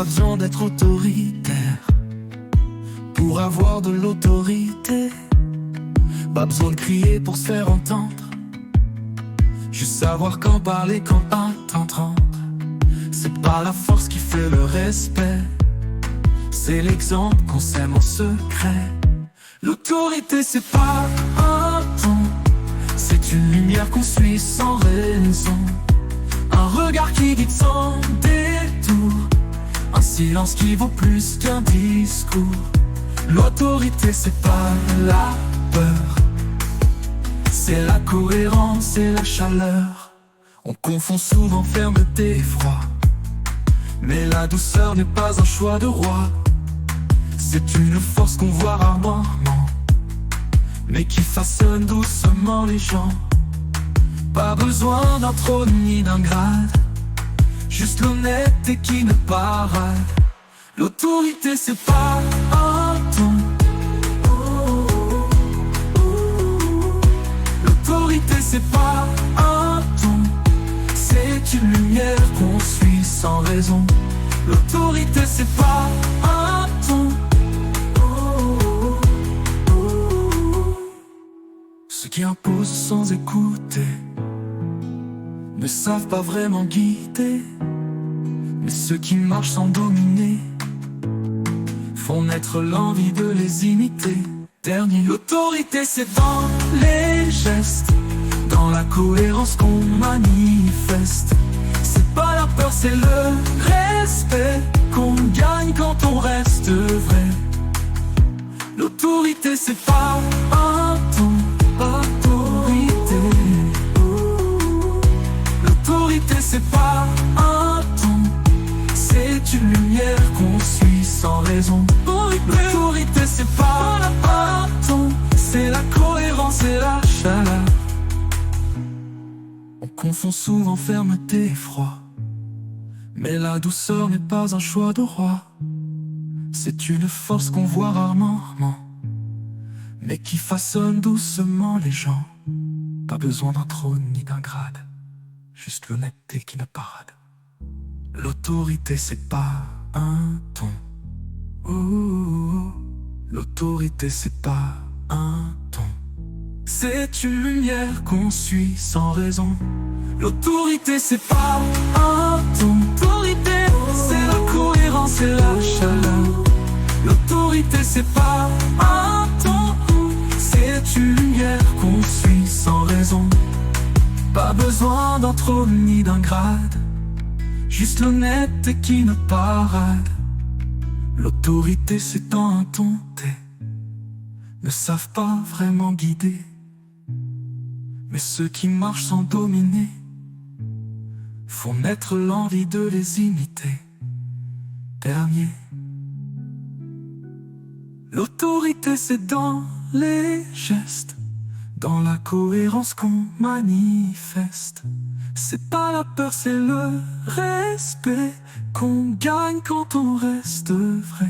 Pas besoin d'être autoritaire pour avoir de l'autorité. Pas besoin de crier pour se faire entendre. Juste savoir quand parler, quand attendre. C'est pas la force qui fait le respect, c'est l'exemple qu'on sème en secret. L'autorité c'est pas un ton, c'est une lumière qu'on suit sans raison. Un regard qui guide sans détour, un silence qui vaut plus qu'un discours. L'autorité c'est pas la peur, c'est la cohérence et la chaleur. On confond souvent fermeté et froid, mais la douceur n'est pas un choix de roi. C'est une force qu'on voit rarement, mais qui façonne doucement les gens. Pas besoin d'un trône ni d'un grade, juste l'honnêteté qui ne parade. L'autorité c'est pas un ton, l'autorité c'est pas un ton, c'est une lumière qu'on suit sans raison. L'autorité c'est pas un ton. Ceux qui imposent sans écouter ne savent pas vraiment guider, mais ceux qui marchent sans dominer font naître l'envie de les imiter. Dernier, l'autorité c'est dans les gestes, dans la cohérence qu'on manifeste. C'est pas la peur, c'est le respect qu'on gagne quand on reste vrai. L'autorité c'est pas un ton, autorité. L'autorité c'est pas un ton, c'est une lumière qu'on suit sans raison. L'autorité c'est pas un ton, c'est la cohérence et la chaleur. On confond souvent fermeté et froid, mais la douceur n'est pas un choix de roi. C'est une force qu'on voit rarement, mais qui façonne doucement les gens. Pas besoin d'un trône ni d'un grade, juste l'honnêteté qui ne parade. L'autorité c'est pas un ton, l'autorité c'est pas un ton, c'est une lumière qu'on suit sans raison. L'autorité c'est pas un ton, l'autorité c'est la cohérence et la chaleur. L'autorité c'est pas un ton, c'est une lumière qu'on suit sans raison. Pas besoin d'un trône ni d'un grade, juste l'honnêteté qui ne parade. L'autorité c'est dans un ton, ne savent pas vraiment guider, mais ceux qui marchent sans dominer font naître l'envie de les imiter. Dernier, l'autorité c'est dans les gestes, dans la cohérence qu'on manifeste. C'est pas la peur, c'est le respect qu'on gagne quand on reste vrai.